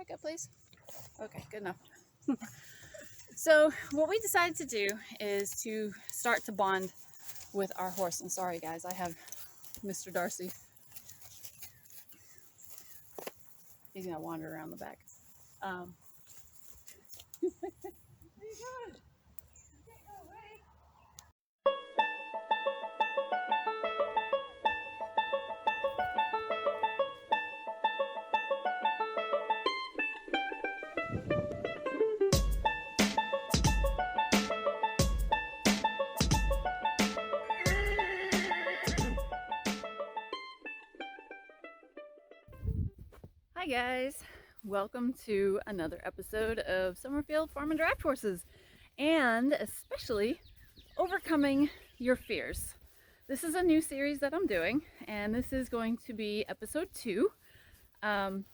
back up, please? Okay, good enough. So what we decided to do is to start to bond with our horse. And sorry guys, I have Mr. Darcy. He's gonna wander around the back. Hi guys, welcome to another episode of Summerfield Draft Horses, and especially overcoming your fears. This is a new series that I'm doing, and this is going to be episode 2. In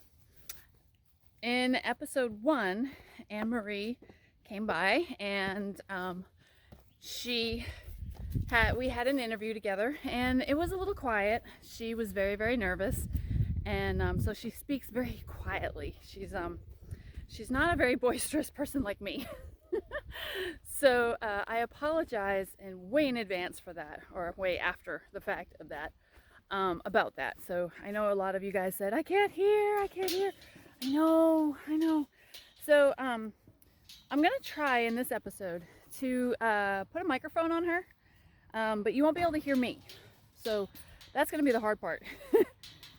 episode 1, Anne-Marie came by, and we had an interview together, and it was a little quiet. She was very, very nervous. And so she speaks very quietly. She's not a very boisterous person like me. So I apologize way in advance for that, or way after the fact of that, about that. So I know a lot of you guys said, I can't hear. I know. So I'm gonna try in this episode to put a microphone on her, but you won't be able to hear me. So that's gonna be the hard part.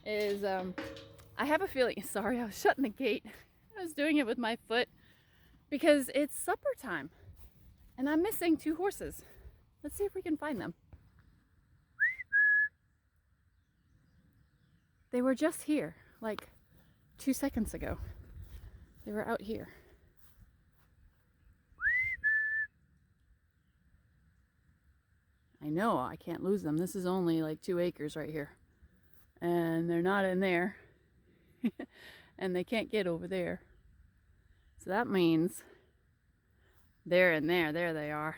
Is I have a feeling, sorry, I was shutting the gate. I was doing it with my foot because it's supper time and I'm missing 2 horses. Let's see if we can find them. They were just here like 2 seconds ago. They were out here. I know I can't lose them. This is only like 2 acres right here. And they're not in there. And they can't get over there. So that means they're in there. There they are.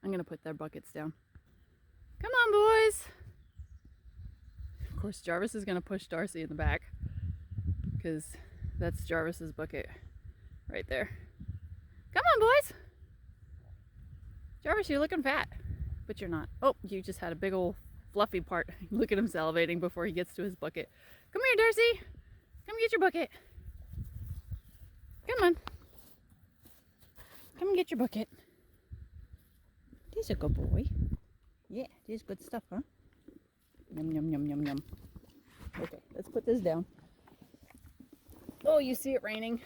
I'm gonna put their buckets down. Come on, boys. Of course, Jarvis is gonna push Darcy in the back because that's Jarvis's bucket right there. Come on, boys. Jarvis, you're looking fat, but you're not. Oh, you just had a big old fluffy part. Look at him salivating before he gets to his bucket. Come here, Darcy. Come get your bucket. Come on. Come and get your bucket. He's a good boy. Yeah, this is good stuff, huh? Yum, yum, yum, yum, yum. Okay, let's put this down. Oh, you see it raining.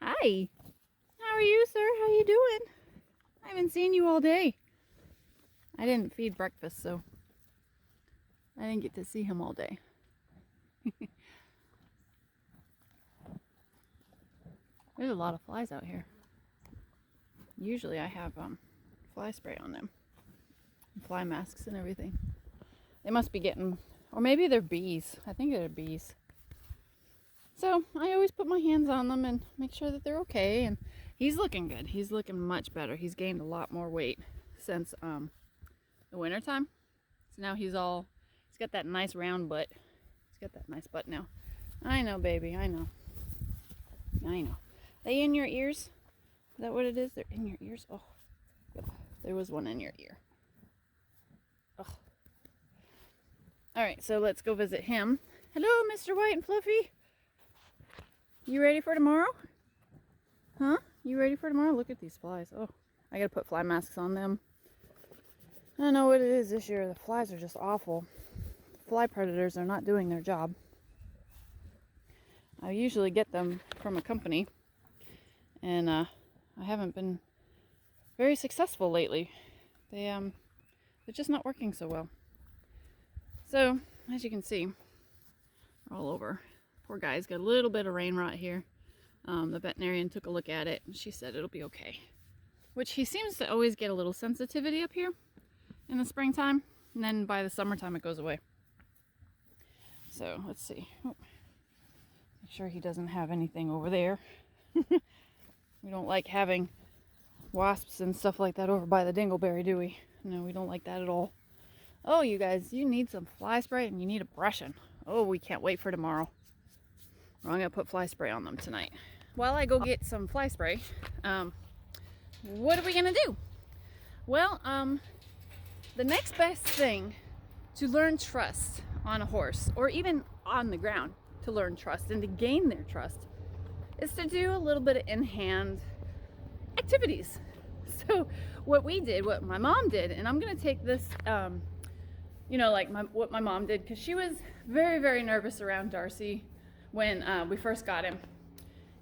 Hi. How are you, sir? How you doing? I haven't seen you all day. I didn't feed breakfast, so I didn't get to see him all day. There's a lot of flies out here. Usually I have fly spray on them. Fly masks and everything. They must be getting, or maybe they're bees. I think they're bees. So I always put my hands on them and make sure that they're okay. And he's looking good. He's looking much better. He's gained a lot more weight since the winter time. So now he's got that nice round butt. He's got that nice butt now. I know, baby. I know. They in your ears? Is that what it is? They're in your ears? Oh, there was one in your ear. Oh. All right, so let's go visit him. Hello, Mr. White and Fluffy. You ready for tomorrow? Huh? You ready for tomorrow? Look at these flies. Oh, I gotta put fly masks on them. I don't know what it is this year. The flies are just awful. Fly predators are not doing their job. I usually get them from a company, and I haven't been very successful lately. They're just not working so well. So, as you can see, all over. Poor guy's got a little bit of rain rot here. The veterinarian took a look at it and she said it'll be okay. Which he seems to always get a little sensitivity up here in the springtime, and then by the summertime it goes away. So let's see. Oh, make sure he doesn't have anything over there. We don't like having wasps and stuff like that over by the dingleberry, do we? No, we don't like that at all. Oh, you guys, you need some fly spray and you need a brushing. Oh, we can't wait for tomorrow. I'm gonna put fly spray on them tonight. While I go get some fly spray, what are we gonna do? Well, the next best thing to learn trust on a horse, or even on the ground, to learn trust and to gain their trust, is to do a little bit of in-hand activities. So what we did, what my mom did, and I'm gonna take this, you know, like what my mom did, because she was very, very nervous around Darcy when we first got him,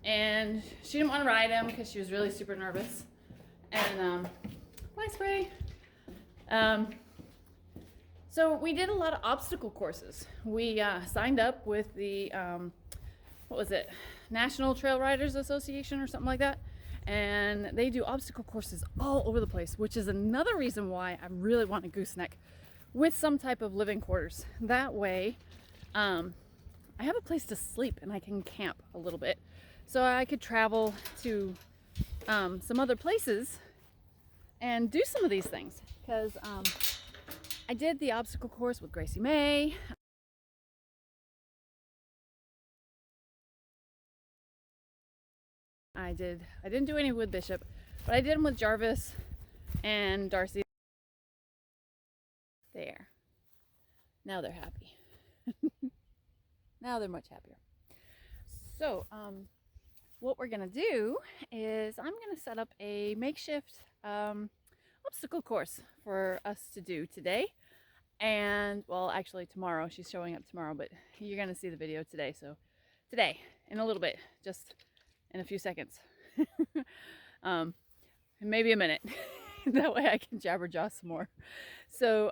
and she didn't want to ride him because she was really super nervous. And fly spray. So we did a lot of obstacle courses. We signed up with the what was it, National Trail Riders Association or something like that, and they do obstacle courses all over the place, which is another reason why I really want a gooseneck with some type of living quarters. That way I have a place to sleep and I can camp a little bit, so I could travel to some other places and do some of these things, because I did the obstacle course with Gracie May. I didn't do any with Bishop, but I did them with Jarvis and Darcy. There. Now they're happy. Now they're much happier. So, what we're gonna do is I'm gonna set up a makeshift obstacle course for us to do today. And, well, actually tomorrow. She's showing up tomorrow, but you're gonna see the video today. So, today, in a little bit, just in a few seconds. Maybe a minute. That way I can jabberjaw some more. So,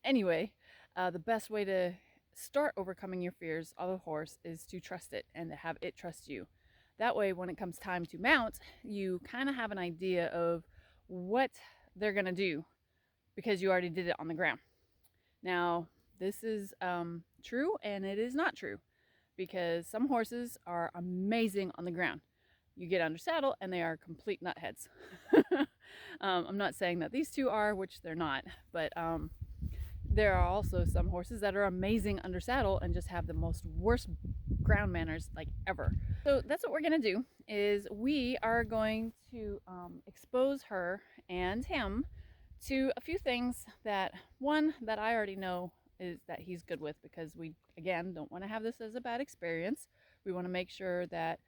anyway, the best way to start overcoming your fears of a horse is to trust it and to have it trust you. That way, when it comes time to mount, you kind of have an idea of what they're gonna do because you already did it on the ground. Now, this is true and it is not true, because some horses are amazing on the ground. You get under saddle and they are complete nutheads. I'm not saying that these two are, which they're not, but there are also some horses that are amazing under saddle and just have the most worst ground manners like ever. So that's what we're gonna do, is we are going to expose her and him to a few things that, one, that I already know is that he's good with, because we, again, don't want to have this as a bad experience. We want to make sure that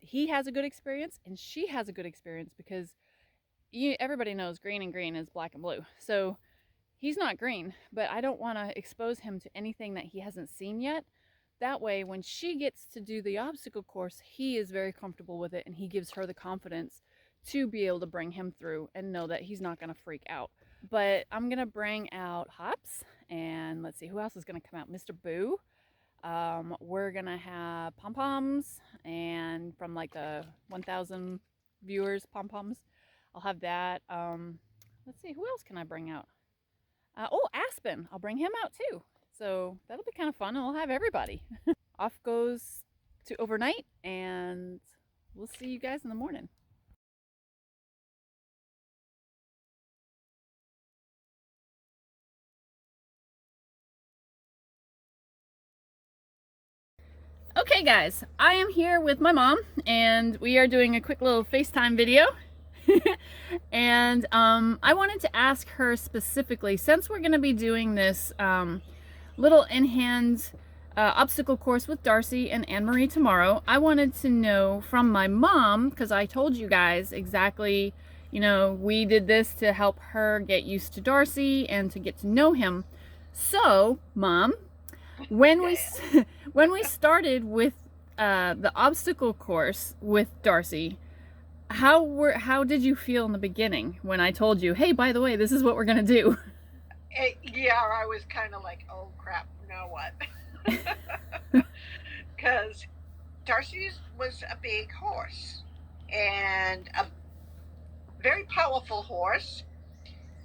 he has a good experience and she has a good experience, because everybody knows green and green is black and blue. So he's not green, but I don't want to expose him to anything that he hasn't seen yet. That way, when she gets to do the obstacle course, he is very comfortable with it and he gives her the confidence to be able to bring him through and know that he's not going to freak out. But I'm going to bring out Hops, and let's see, who else is going to come out? Mr. Boo. We're going to have pom-poms, and from like the 1,000 viewers, pom-poms. I'll have that. Let's see, who else can I bring out? Oh, Aspen. I'll bring him out too. So that'll be kind of fun, and we'll have everybody. Off goes to overnight, and we'll see you guys in the morning. Okay guys, I am here with my mom and we are doing a quick little FaceTime video. And I wanted to ask her specifically, since we're going to be doing this little in-hand obstacle course with Darcy and Anne-Marie tomorrow, I wanted to know from my mom, because I told you guys exactly, you know, we did this to help her get used to Darcy and to get to know him. So, Mom, when we started with the obstacle course with Darcy, how did you feel in the beginning when I told you, hey, by the way, this is what we're gonna do? Yeah, I was kind of like, oh crap, now what? Because Darcy was a big horse and a very powerful horse,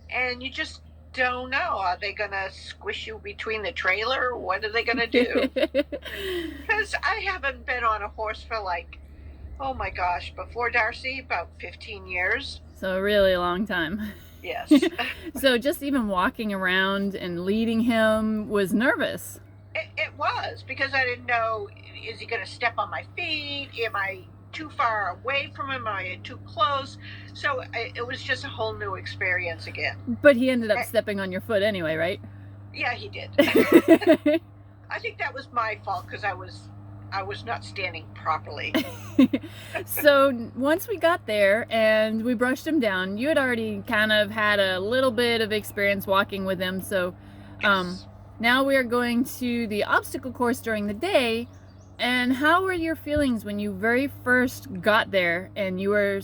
and you just don't know. Are they gonna squish you between the trailer? What are they gonna do? Because I haven't been on a horse for like, oh my gosh, before Darcy, about 15 years. So a really long time. Yes. So just even walking around and leading him was nervous. It was because I didn't know, is he going to step on my feet? Am I too far away from him? Am I too close? So it was just a whole new experience again. But he ended up stepping on your foot anyway, right? Yeah, he did. I think that was my fault because I was not standing properly. So once we got there and we brushed him down, you had already kind of had a little bit of experience walking with him. So Yes. now we are going to the obstacle course during the day. And how were your feelings when you very first got there and you were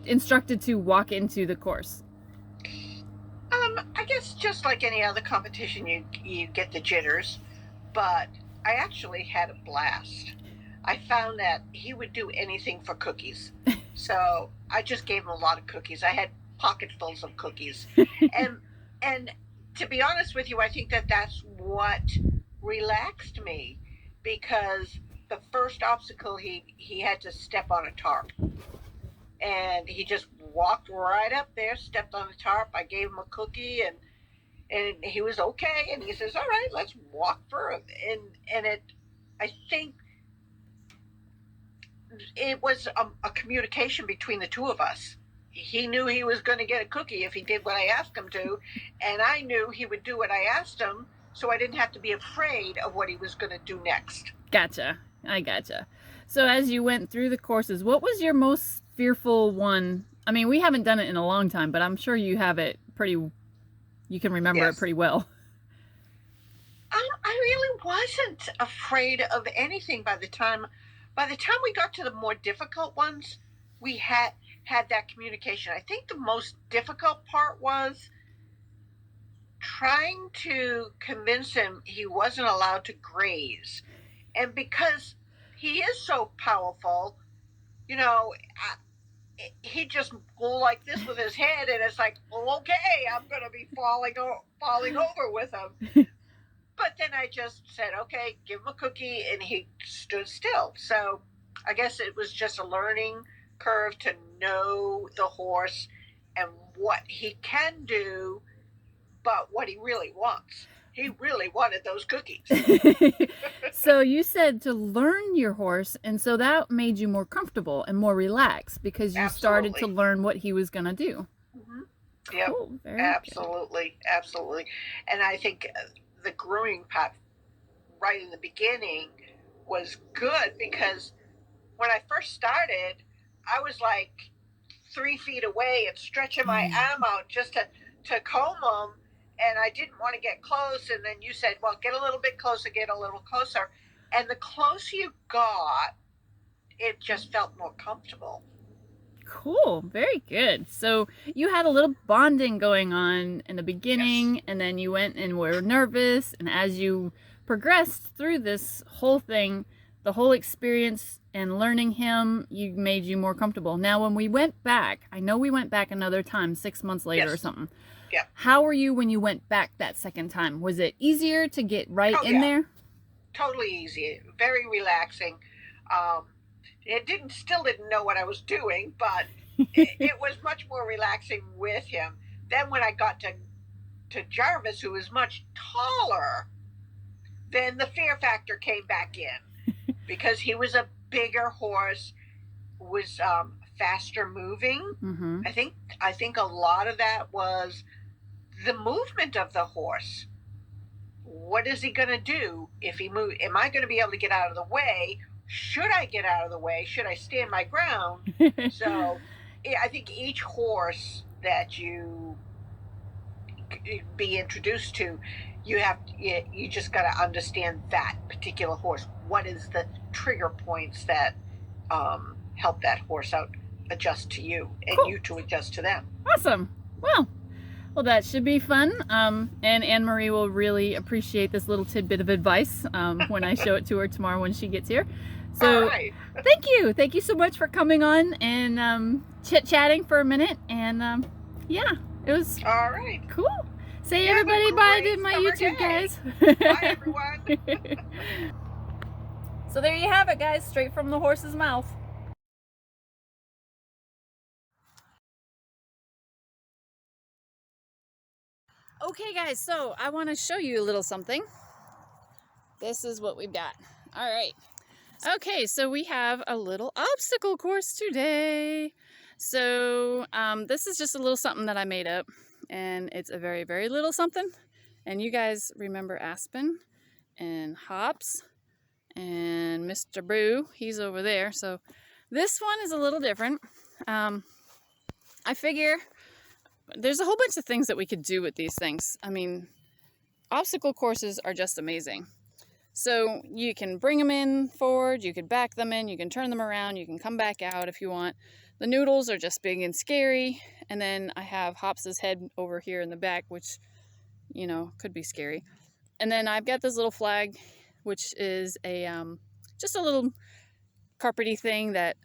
instructed to walk into the course? I guess just like any other competition, you get the jitters, but I actually had a blast. I found that he would do anything for cookies, so I just gave him a lot of cookies. I had pocketfuls of cookies, and and to be honest with you, I think that that's what relaxed me, because the first obstacle he had to step on a tarp, and he just walked right up there, stepped on the tarp. I gave him a cookie, and he was okay, and he says, all right, let's walk further. And I think it was a communication between the two of us. He knew he was going to get a cookie if he did what I asked him to, and I knew he would do what I asked him, so I didn't have to be afraid of what he was going to do next. Gotcha. I gotcha. So as you went through the courses, what was your most fearful one? I mean, we haven't done it in a long time, but I'm sure you have it you can remember it pretty well. I really wasn't afraid of anything by the time we got to the more difficult ones. We had that communication. I think the most difficult part was trying to convince him he wasn't allowed to graze, and because he is so powerful, you know, he just go like this with his head, and it's like, well, okay, I'm going to be falling over with him. But then I just said, okay, give him a cookie, and he stood still. So I guess it was just a learning curve to know the horse and what he can do, but what he really wants. He really wanted those cookies. So you said to learn your horse, and so that made you more comfortable and more relaxed because you started to learn what he was going to do. Mm-hmm. Yep, cool. Absolutely. And I think the grooming part right in the beginning was good, because when I first started, I was like 3 feet away and stretching my arm out just to comb them, and I didn't want to get close. And then you said, well, get a little bit closer, get a little closer. And the closer you got, it just felt more comfortable. Cool, very good. So you had a little bonding going on in the beginning, and then you went and were nervous, and as you progressed through this whole thing, the whole experience and learning him, you made you more comfortable. Now when we went back, I know we went back another time 6 months later or something. Yeah. How were you when you went back that second time? Was it easier to get in there? Totally easy, very relaxing. It still didn't know what I was doing, but it was much more relaxing with him. Then when I got to Jarvis, who was much taller, then the fear factor came back in, because he was a bigger horse, was faster moving. Mm-hmm. I think a lot of that was the movement of the horse. What is he going to do if he moves? Am I going to be able to get out of the way? Should I get out of the way? Should I stand my ground? So I think each horse that you be introduced to, you just got to understand that particular horse. What is the trigger points that help that horse out adjust to you, and you to adjust to them? Awesome. Well, that should be fun. And Anne-Marie will really appreciate this little tidbit of advice when I show it to her tomorrow when she gets here. So thank you so much for coming on and chit-chatting for a minute. And yeah, it was all right. Cool. Say everybody bye to my YouTube guys. Bye everyone. So there you have it, guys, straight from the horse's mouth. Okay guys, so I want to show you a little something. This is what we've got. All right. Okay, so we have a little obstacle course today. So this is just a little something that I made up, and it's a very, very little something. And you guys remember Aspen and Hops and Mr. Brew, he's over there. So this one is a little different. I figure there's a whole bunch of things that we could do with these things. I mean, obstacle courses are just amazing. So you can bring them in forward, you could back them in, you can turn them around, you can come back out if you want. The noodles are just big and scary. And then I have Hops's head over here in the back, which, you know, could be scary. And then I've got this little flag, which is a just a little carpety thing that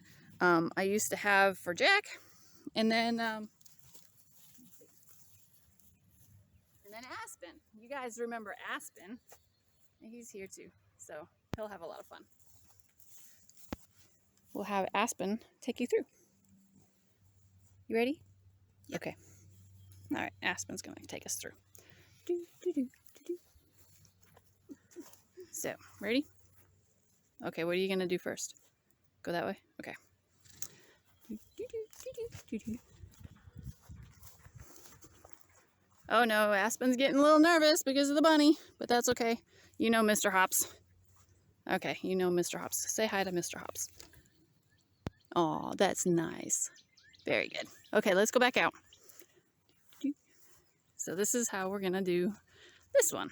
I used to have for Jack. And then Aspen. You guys remember Aspen? He's here too, so he'll have a lot of fun. We'll have Aspen take you through. You ready? Yep. Okay. All right, Aspen's going to take us through. So, ready? Okay, what are you going to do first? Go that way? Okay. Oh no, Aspen's getting a little nervous because of the bunny, but that's okay. You know Mr. Hops. Okay, you know Mr. Hops. Say hi to Mr. Hops. Oh, that's nice. Very good. Okay, let's go back out. So this is how we're going to do this one.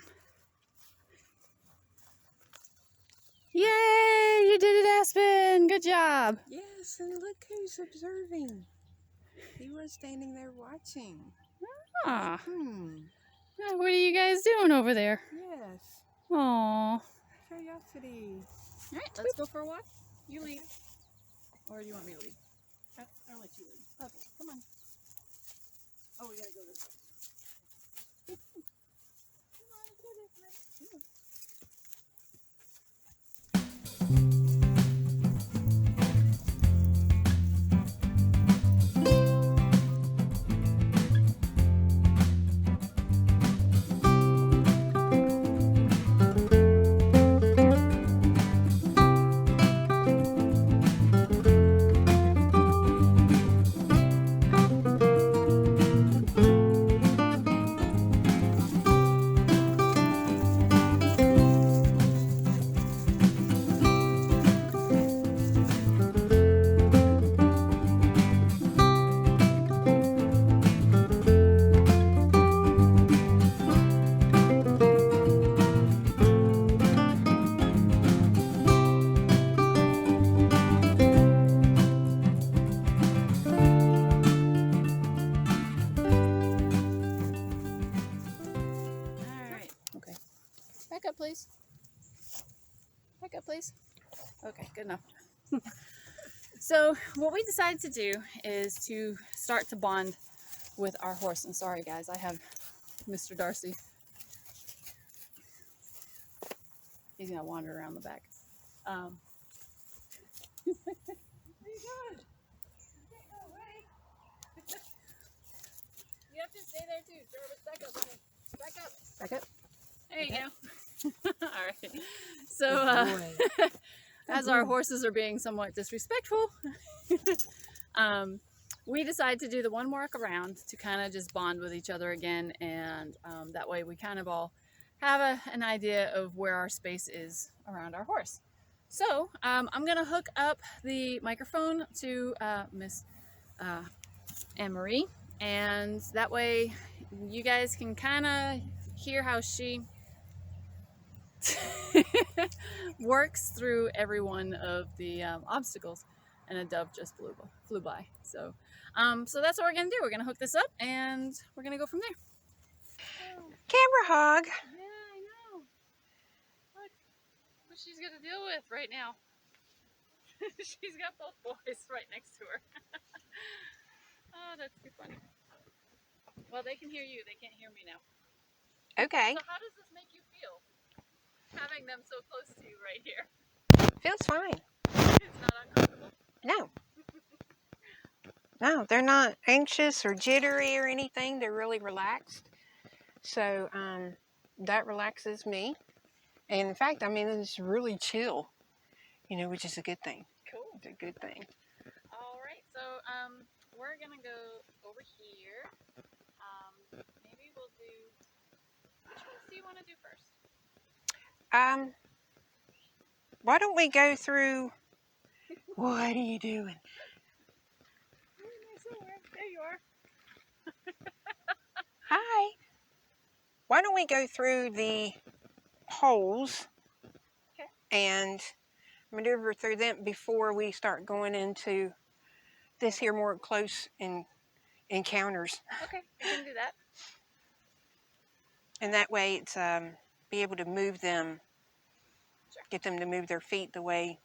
Yay! You did it, Aspen! Good job! Yes, and look who's observing. He was standing there watching. Ah. What are you guys doing over there? Yes. Aww. Curiosity. All right, let's go for a walk. You lead. Or do you want me to lead? I'll let you lead. Okay, come on. Oh, we gotta go this way. Come on, let's go this way. Back up, please. Back up, please. Okay, good enough. So what we decided to do is to start to bond with our horse. And sorry, guys, I have Mr. Darcy. He's going to wander around the back. Where you going? You can't go away. You have to stay there too. Jarvis, back up, honey. Back up. Back up. There you go. All right. So, as our horses are being somewhat disrespectful, we decided to do the one walk around to kind of just bond with each other again, and that way we kind of all have an idea of where our space is around our horse. So I'm gonna hook up the microphone to Miss Anne-Marie, and that way you guys can kind of hear how she works through every one of the obstacles. And a dove just flew by. So that's what we're gonna do. We're gonna hook this up and we're gonna go from there. Camera hog. Yeah, I know. Look what she's gonna deal with right now. She's got both boys right next to her. Oh, that's too funny. Well, they can hear you. They can't hear me now. Okay. So how does this make you feel? Having them so close to you right here. Feels fine. It's not uncomfortable. No. No, they're not anxious or jittery or anything. They're really relaxed. So that relaxes me. And in fact, I mean, it's really chill, you know, which is a good thing. Cool. It's a good thing. All right, so we're gonna go over here. Maybe we'll do. Which ones do you want to do first? Why don't we go through? What are you doing? There you are. Hi. Why don't we go through the holes and maneuver through them before we start going into this here more close encounters. Okay, we can do that. And that way it's be able to move them, get them to move their feet the way,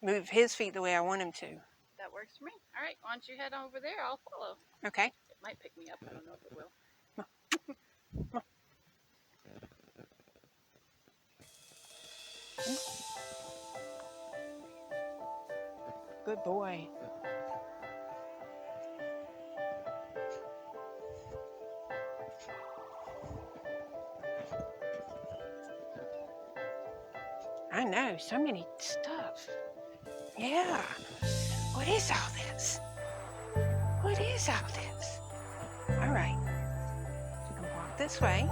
move his feet the way I want him to. That works for me. All right, why don't you head over there? I'll follow. Okay. It might pick me up. I don't know if it will. Good boy. I know, so many stuff. Yeah. What is all this? What is all this? All right. So we'll walk this way.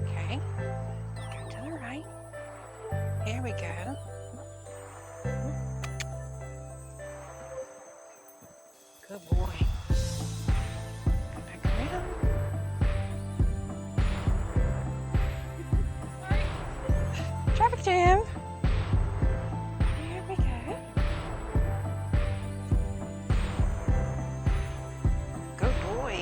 Okay. Go to the right. Here we go. Good boy. Go back around. Traffic jam. Here we go. Good boy.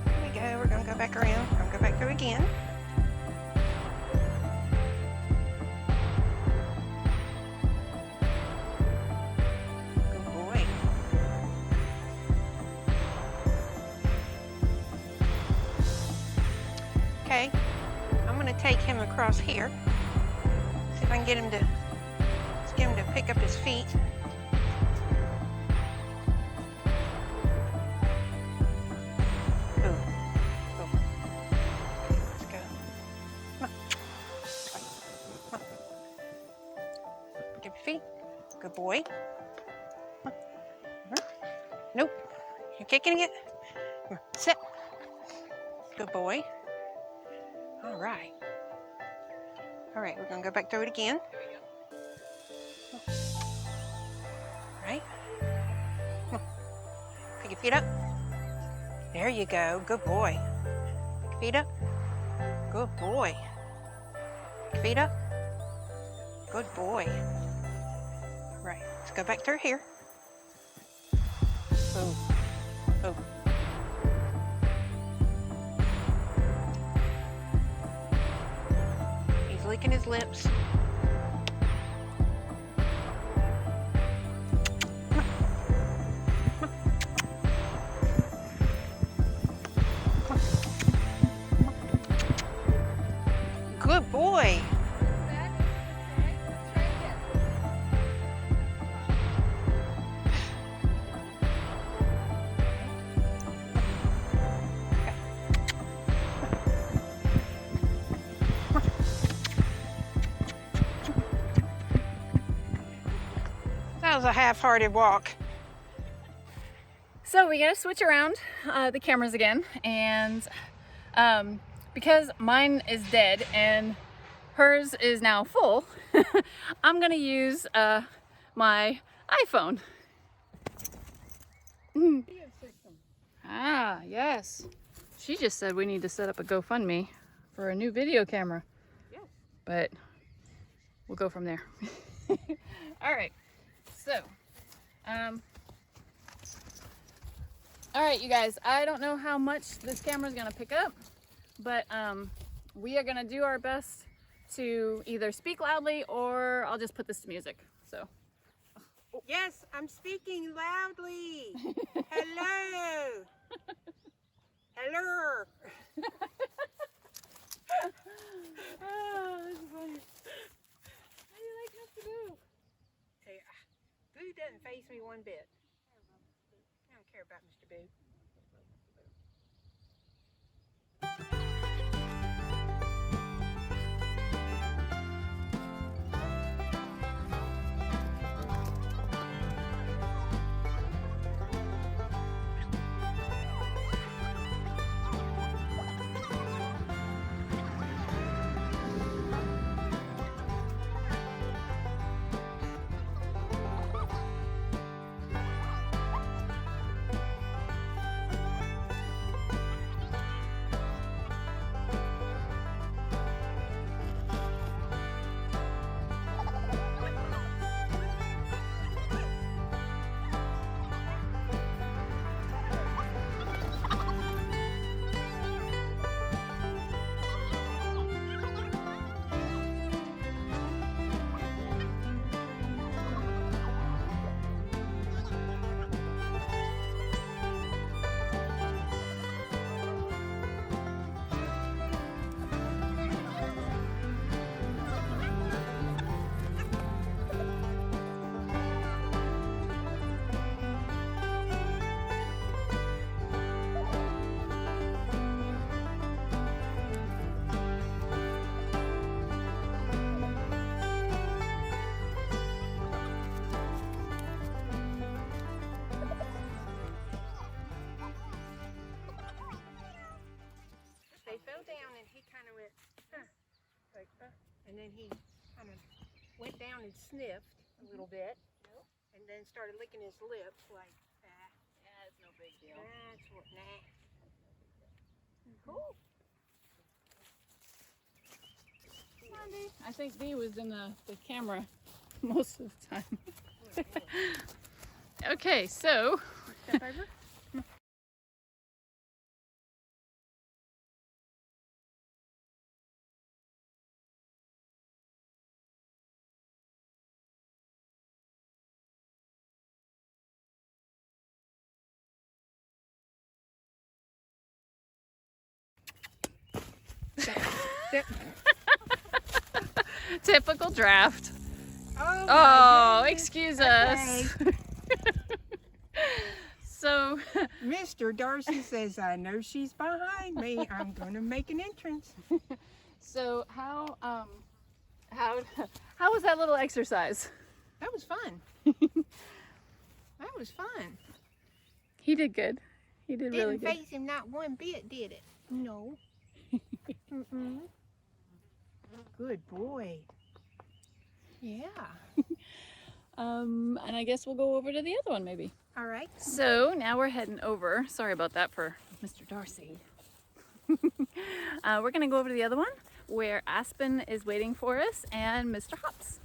Here we go. We're going to go back around. We're going to go back through again. Good boy. Okay, I'm going to take him across here. See if I can get him to pick up his feet. Ooh. Ooh. Let's go. Come on. Come on. Pick up your feet. Good boy. Come on. Nope. You're kicking it. Come on. Sit. Good boy. All right. All right, we're going to go back through it again. All right. Come on. Pick your feet up. There you go. Good boy. Pick your feet up. Good boy. Pick your feet up. Good boy. All right, let's go back through here. Boom. Boom. He's licking his lips. Good boy. That was a half-hearted walk. So we gotta switch around the cameras again, and because mine is dead and hers is now full, I'm gonna use my iPhone. Ah, yes. She just said we need to set up a GoFundMe for a new video camera. Yes. But we'll go from there. All right. So, all right, you guys, I don't know how much this camera is gonna pick up, but we are gonna do our best to either speak loudly or I'll just put this to music. So. Yes, I'm speaking loudly. Hello. Hello. Oh, that's funny. How do you like us to move? Hey, Boo doesn't faze me one bit. care about Mr. Boo. They fell down and he kind of went, huh, like, and then he kind of went down and sniffed a little bit, and then started licking his lips like that. Yeah, it's no big deal. That's what, nah. Cool. I think Dee was in the camera most of the time. Okay, so Step over. typical draft. Oh, Oh, my excuse goodness. us. So, Mr. Darcy says, I know she's behind me. I'm going to make an entrance. so how was that little exercise? That was fun. That was fun. He did good. He did really Didn't good. phase him not one bit, did it? No. Mm-mm. Good boy. Yeah. And I guess we'll go over to the other one maybe. All right. So now we're heading over. Sorry about that for Mr. Darcy. We're gonna go over to the other one where Aspen is waiting for us and Mr. Hops.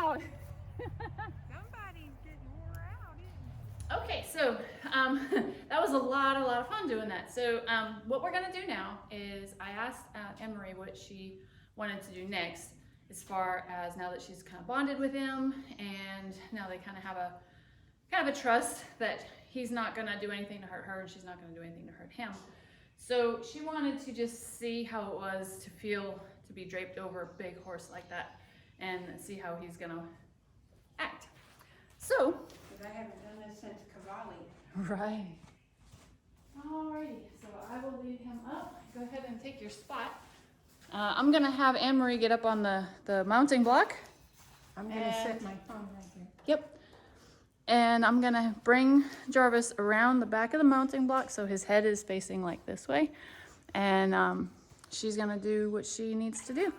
out. Somebody's getting wore out, isn't Okay, so that was a lot of fun doing that. So what we're gonna do now is I asked Emery what she wanted to do next, as far as now that she's kind of bonded with him, and now they kind of have a trust that he's not gonna do anything to hurt her, and she's not gonna do anything to hurt him. So she wanted to just see how it was to feel to be draped over a big horse like that, and see how he's gonna act. So. Because I haven't done this since Cavalli. Right. Alrighty, so I will lead him up. Go ahead and take your spot. I'm gonna have Anne-Marie get up on the mounting block. I'm going to set my phone right here. Yep. And I'm gonna bring Jarvis around the back of the mounting block so his head is facing like this way. And she's gonna do what she needs to do.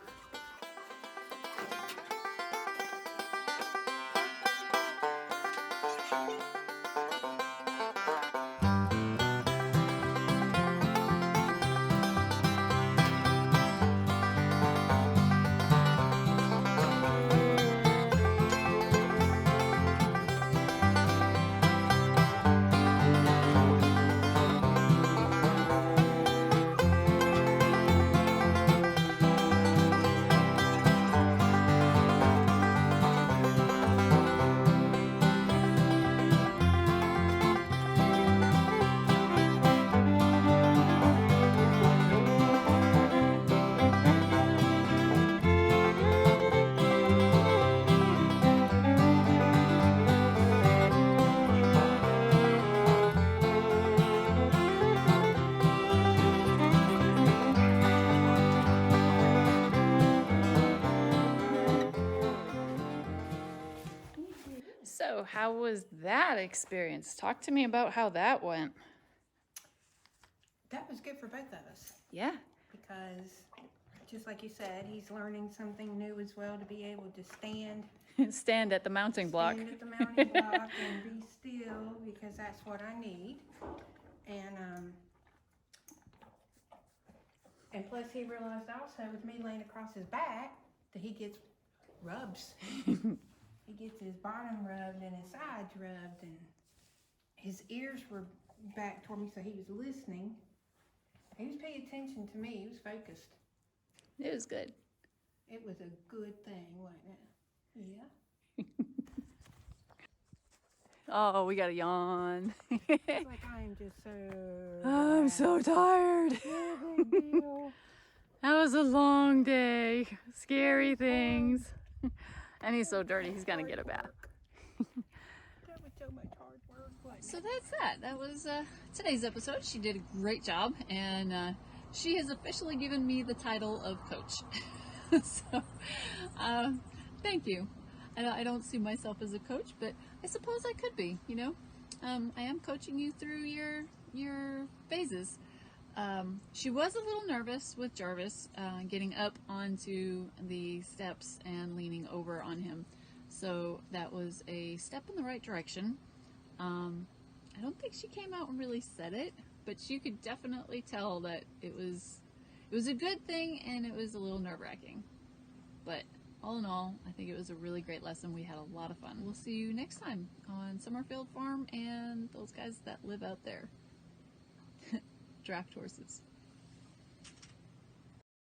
So how was that experience? Talk to me about how that went. That was good for both of us. Yeah. Because, just like you said, he's learning something new as well, to be able to stand. Stand at the mounting block. Stand at the mounting block and be still, because that's what I need. And plus he realized also, with me laying across his back, that he gets rubs. He gets his bottom rubbed and his sides rubbed, and his ears were back toward me, so he was listening. He was paying attention to me. He was focused. It was good. It was a good thing, wasn't it? Yeah. Oh, we got a yawn. It's like I am just so... I'm so tired. No big deal. That was a long day. Scary things. And he's so dirty, he's gonna get a bath. That was so much hard work. Wasn't So that's that. That was today's episode. She did a great job, and she has officially given me the title of coach. So, thank you. I don't see myself as a coach, but I suppose I could be. You know, I am coaching you through your phases. She was a little nervous with Jarvis getting up onto the steps and leaning over on him. So that was a step in the right direction. I don't think she came out and really said it, but you could definitely tell that it was a good thing, and it was a little nerve-wracking. But all in all, I think it was a really great lesson. We had a lot of fun. We'll see you next time on Summerfield Farm and those guys that live out there. Draft horses.